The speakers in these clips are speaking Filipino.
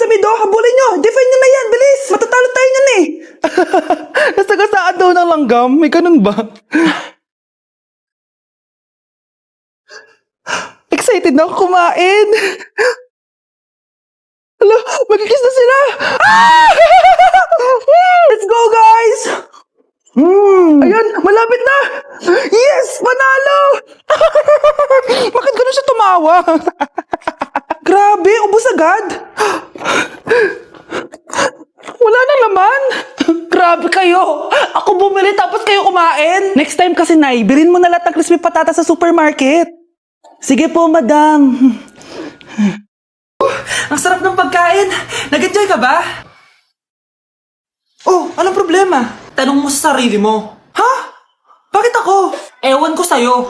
Mido, habulin nyo. Defend nyo na yan, bilis. Matatalo tayo nyan eh. Nasagasaan daw ng langgam? May ganun ba? Excited na ako kumain. Hala, magkikis na sila. Ah! Let's go, guys. Ayan, malapit na. Yes, panalo. Bakit ganun siya tumawa? Grabe, ubos agad. Wala nang laman. Grabe kayo. Ako bumili tapos kayo kumain. Next time kasi, Nay, bilhin mo na lahat ng crispy patata sa supermarket. Sige po, madam. Ang sarap ng pagkain. Nag-enjoy ka ba? Oh, anong problema? Tanong mo sa sarili mo. Ha? Bakit ako? Ewan ko sa'yo.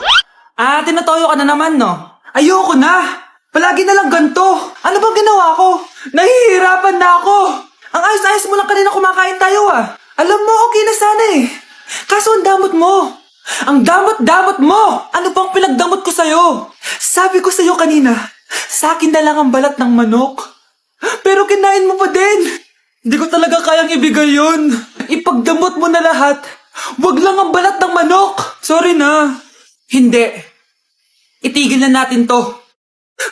Ah, tinatoyo ka na naman, no? Ayoko na. Palagi na lang ganito. Ano bang ginawa ko? Nahihirapan na ako. Ang ayos-ayos mo lang kanina kumakain tayo, ah. Alam mo, okay na sana eh. Kaso ang damot mo. Ang damot-damot mo! Ano bang pinagdamot ko sa'yo? Sabi ko sa'yo kanina, sa akin na lang ang balat ng manok. Pero kinain mo pa din. Hindi ko talaga kayang ibigay yun. Ipagdamot mo na lahat. Wag lang ang balat ng manok. Sorry na. Hindi. Itigil na natin to.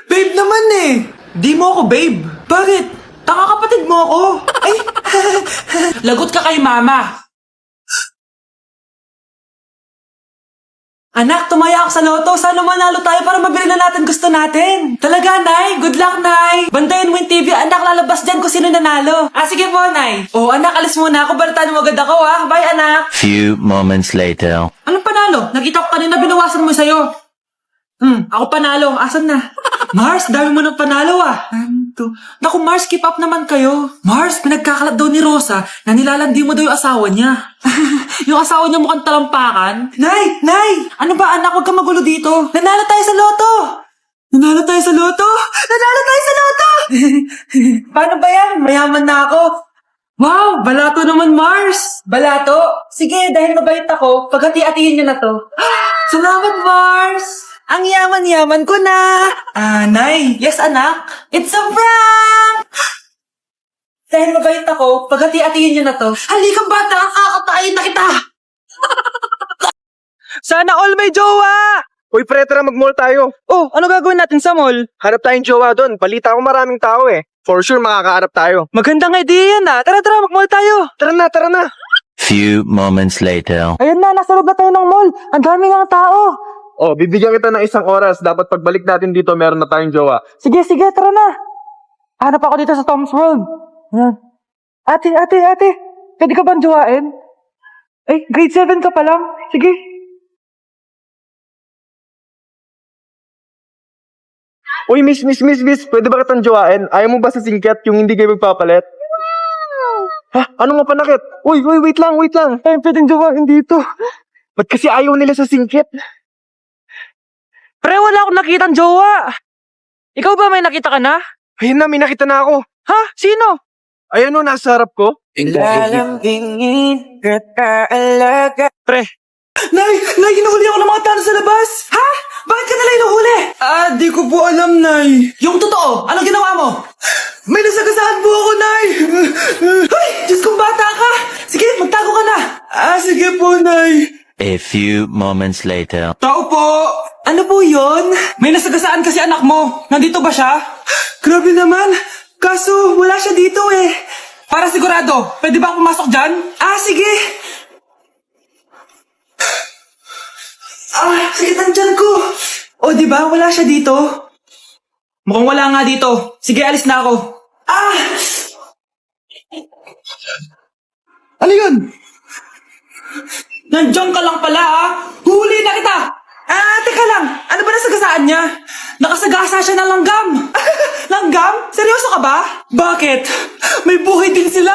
Babe naman eh. Di mo ako babe. Bakit? Tanga kapatid mo ako. Ay, lagot ka kay mama. Anak, tumaya ako sa loto. Sana manalo tayo para mabili na natin gusto natin. Talaga, Nay? Good luck, Nay. Bantayan mo yung TV. Anak, lalabas dyan kung sino nanalo. Ah, sige po, Nay. Oh, anak, alis muna ako. Balitaan mo agad ako, ah. Bye, anak. Few moments later. Anong panalo? Nakita ko kanina binawasan mo sa'yo. Ako panalo. Asan na? Mars, dami mo ng panalo, ah. Naku, Mars, keep up naman kayo. Mars, pinagkakalat daw ni Rosa na nilalandi mo daw yung asawa niya. Yung asawa niya mukhang talampakan. Nay! Nay! Ano ba, anak? Huwag kang magulo dito. Nanalo tayo sa loto! Nanalo tayo sa loto! Nanalo tayo sa loto! Paano ba yan? Mayaman na ako. Wow! Balato naman, Mars! Balato? Sige, dahil mabait ako, paghati-hatiin niyo na to. Salamat, Mars! Ang yaman-yaman ko na! Nay! Yes, anak? It's a prank! Dahil mabait ako, paghati-hatiin niyo na to. Halika, bata! Kakatayin na kita! Sana all may jowa. Uy, pre, tara mag-mall tayo. Oh, ano gagawin natin sa mall? Hanap tayong jowa doon. Balita ko maraming tao eh. For sure, makakaharap tayo. Magandang idea yan ah. Tara, mag-mall tayo. Tara na, tara na. Few moments later. Ayan na, nasa loob na tayo ng mall. Ang dami ng tao. Oh, bibigyan kita ng 1 oras. Dapat pagbalik natin dito, meron na tayong jowa. Sige, tara na. Hanap ako dito sa Tom's World. Ayan. Ate. Pwede ka bang jowain? Ay, grade 7 ka pa lang. Sige. Uy, miss. Pwede ba kitang jowain? Ayaw mo ba sa singket yung hindi kayo magpapalit? Ha? Ano nga panakit? Uy, wait lang. Ay, pwedeng jowain dito. Ba't kasi ayaw nila sa singket? Pre, wala akong nakitang jowa. Ikaw ba may nakita ka na? Ayun na, may nakita na ako. Ha? Sino? Ayun o, nasa harap ko. Lalambingin ka alaga. Pre, Nay, hinuhuli ako ng mga tao sa labas! Ha? Bakit ka nila hinuhuli? Di ko po alam, Nay. Yung totoo, anong ginawa mo? May nasagasaan po ako, Nay! Hoy! Diyos kong bata ka! Sige, magtago ka na! Sige po, Nay. A few moments later. Tao po! Ano po yon? May nasagasaan kasi anak mo. Nandito ba siya? Grabe naman. Kaso, wala siya dito eh. Para sigurado, pwede ba ako pumasok dyan? Sige. Sakit ang tiyan ko. O, di ba? Wala siya dito. Mukhang wala nga dito. Sige, alis na ako. Ano yun? Nandiyan ka lang pala, Huli na kita! Teka lang. Ano ba nasagasaan niya? Nakasagasa siya ng langgam. Langgam? Seryoso ka ba? Bakit? May buhay din sila.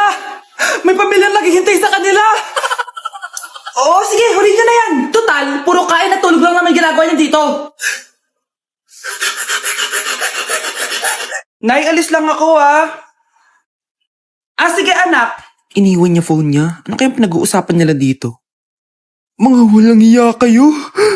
May pamilyang naghihintay sa kanila. Oo, sige, huli niyo na yan. Total, puro kain at tulog lang naman ginagawa niya dito. Nay, alis lang ako, sige, anak. Iniwan niya phone niya. Ano kayang pinag-uusapan nila dito? Mga walang iya kayo.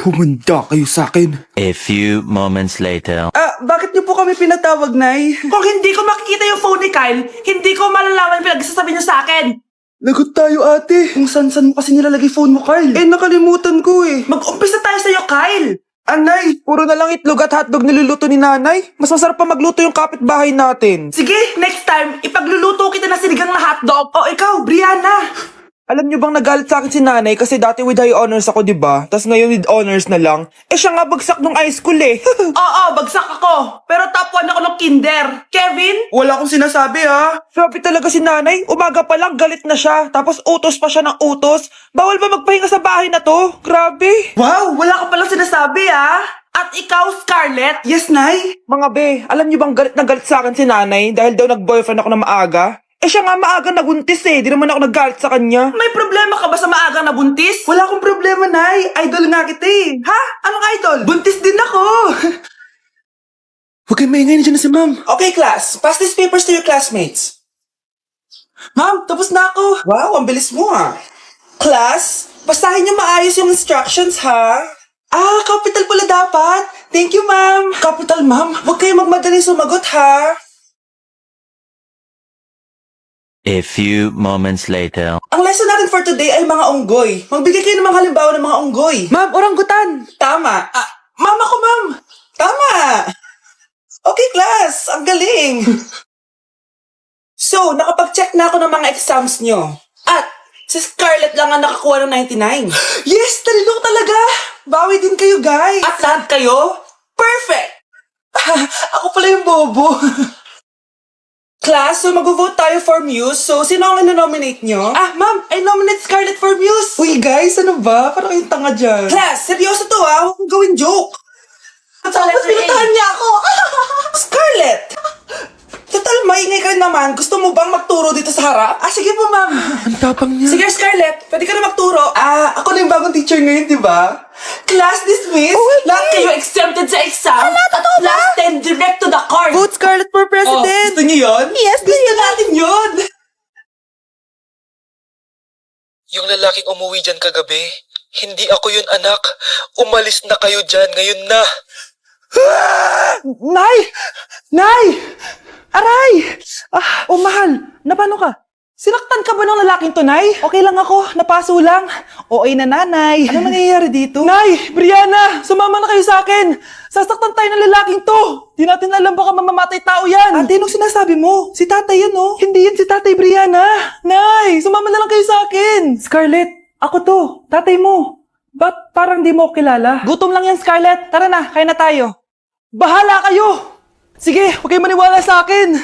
Humanda kayo sa akin. A few moments later. Bakit niyo po kami pinatawag, Nay? Kung hindi ko makikita yung phone ni Kyle, hindi ko malalaman yung pinagsasabi niyo sa akin. Lagot tayo, ate. Kung san-san mo kasi nilalagay phone mo, Kyle. Nakalimutan ko eh. Mag-umpisa tayo sa'yo, Kyle. Anay, puro na lang itlog at hotdog niluluto ni nanay. Mas masarap pa magluto yung kapitbahay natin. Sige, next time, ipagluluto kita na sinigang na hotdog. O ikaw, Brianna. Alam niyo bang nagalit sa akin si nanay kasi dati with high honors ako, di ba? Tapos ngayon with honors na lang. Siya nga bagsak nung high school eh. Oo, bagsak ako. Pero top 1 ako ng kinder. Kevin? Wala akong sinasabi ha. Sabi talaga si nanay, umaga pa lang galit na siya. Tapos utos pa siya ng utos. Bawal ba magpahinga sa bahay na to? Grabe. Wow, wala ka palang sinasabi ha. At ikaw, Scarlett? Yes, Nay. Mga be, alam niyo bang galit na galit sa akin si nanay dahil daw nag-boyfriend ako na maaga? Siya nga maaga nabuntis eh. Di naman ako naggalit sa kanya. May problema ka ba sa maaga nabuntis? Wala akong problema, Nay. Idol nga kita eh. Ha? Anong idol? Buntis din ako. Huwag kayo maingay, nandiyan na si ma'am. Okay, class. Pass these papers to your classmates. Ma'am, tapos na ako. Wow, ang bilis mo ha. Class, basahin niyo maayos yung instructions ha. Capital pala dapat. Thank you, ma'am. Capital, ma'am. Huwag kayo magmadali sumagot ha. A few moments later. Ang lesson natin for today ay mga unggoy. Magbigay kayo ng mga halimbawa ng mga unggoy. Ma'am, oranggutan. Tama. Ma'am ako, ma'am. Tama. Okay, class. Ang galing. So, nakapag-check na ako ng mga exams nyo. At, si Scarlett lang ang nakakuha ng 99. Yes, talino talaga. Bawi din kayo, guys. At lahat kayo? Perfect. Ako pala yung bobo. Class, so mag-vote tayo for Muse. So, sino ang ino-nominate nyo? Ma'am, I nominate Scarlett for Muse. Uy, guys, ano ba? Parang yung tanga dyan. Class, seryoso to ha. Huwag mong gawin joke. Tapos pinuntahan niya ako. Scarlett! Total, maingay ka naman. Gusto mo bang magturo dito sa harap? Sige po, ma'am. Ang tapang niya. Sige, Scarlett. Pwede ka na magturo. Ako na yung bagong teacher ngayon, di ba? Class dismissed. Lahat kayo exempted sa exam. At last 10 direct to the court. Vote Scarlett for president. Gusto niyo yun? Yes, gusto natin yun. Yung lalaking umuwi dyan kagabi, hindi ako yun, anak. Umalis na kayo dyan, ngayon na. Nay! Nay! Aray! Mahal. Napano ka? Sinaktan ka ba ng lalaking to, Nay? Okay lang ako. Napaso lang. OA na nanay. Ano nangyayari dito? Nay! Brianna! Sumama na kayo sa akin! Sasaktan tayo ng lalaking to! Di natin alam baka mamamatay tao yan! Ate, anong sinasabi mo? Si tatay yan, oh. Hindi yan si tatay, Brianna. Nay! Sumama na lang kayo sa akin! Scarlett! Ako to! Tatay mo! Ba't parang di mo ako kilala? Gutom lang yan, Scarlett. Tara na, kain na tayo. Bahala kayo! Sige, huwag kayo maniwala sa akin!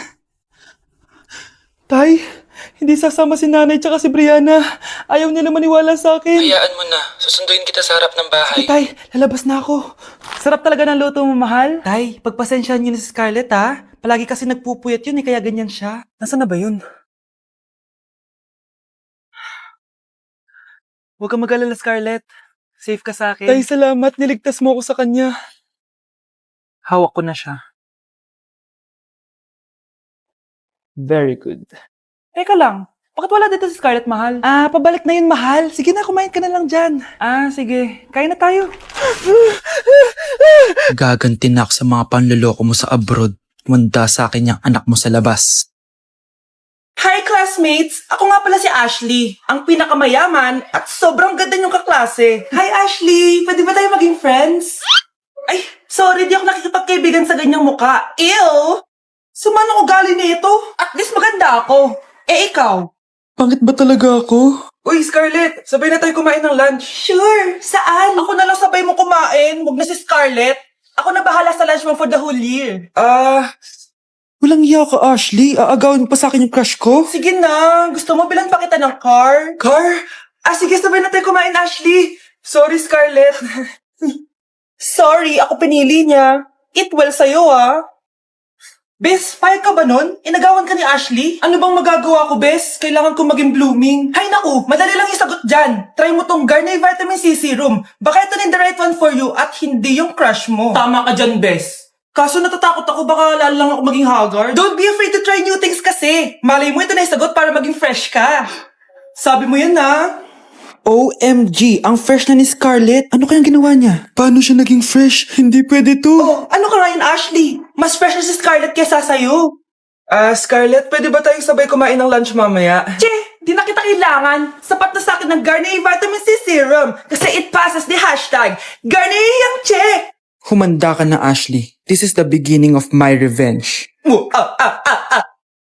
Tay, hindi sasama si nanay tsaka si Brianna. Ayaw nila maniwala sa akin. Hayaan mo na, susunduin kita sa harap ng bahay. Sige, Tay, lalabas na ako. Sarap talaga ng luto mo, mahal. Tay, pagpasensyahan niyo na si Scarlett, ha? Palagi kasi nagpupuyat yun, kaya ganyan siya. Nasaan na ba yun? Huwag kang mag-alala, Scarlett. Safe ka sa akin. Tay, salamat. Niligtas mo ako sa kanya. Hawak ko na siya. Very good. Teka lang, bakit wala dito si Scarlett, mahal? Pabalik na yun, mahal. Sige na, kumain ka na lang dyan. Sige. Kain na tayo. Gaganti na ako sa mga panloloko mo sa abroad. Manda sa akin yung anak mo sa labas. Hi, classmates! Ako nga pala si Ashley, ang pinakamayaman at sobrang ganda niyong kaklase. Hi, Ashley! Pwede ba tayo maging friends? Ay, sorry, di ako nakikipagkaibigan sa ganyang muka. Ew! Sumanang ugali nito. At least maganda ako. Ikaw? Pangit ba talaga ako? Uy, Scarlett, sabay na tayo kumain ng lunch. Sure, saan? Ako na lang sabay mo kumain, huwag na si Scarlett. Ako na bahala sa lunch mo for the whole year. Walang iya ka, Ashley. Aagawin pa sa akin yung crush ko. Sige na, gusto mo bilan pa kita ng car? Car? Sige, sabay na tayo kumain, Ashley. Sorry, Scarlett. Sorry, ako pinili niya. Eat well sa'yo, Bes, payag ka ba nun? Inagawan ka ni Ashley? Ano bang magagawa ko, Bes? Kailangan ko maging blooming. Hay naku, madali lang yung sagot dyan. Try mo tong Garnier Vitamin C Serum. Baka ito na the right one for you at hindi yung crush mo. Tama ka dyan, Bes. Kaso natatakot ako baka lalo lang ako maging haggard. Don't be afraid to try new things kasi. Malay mo ito na yung sagot para maging fresh ka. Sabi mo yan, OMG, ang fresh na ni Scarlett. Ano kayang ginawa niya? Paano siya naging fresh? Hindi pwede to. Oh, ano ka Ryan Ashley? Mas fresh na si Scarlett kesa sa'yo. Scarlett, pwede ba tayong sabay kumain ng lunch mamaya? Che, di na kita kailangan. Sapat na sa akin ng Garnier Vitamin C Serum kasi it passes the hashtag Garnier yang che. Humanda ka na, Ashley. This is the beginning of my revenge.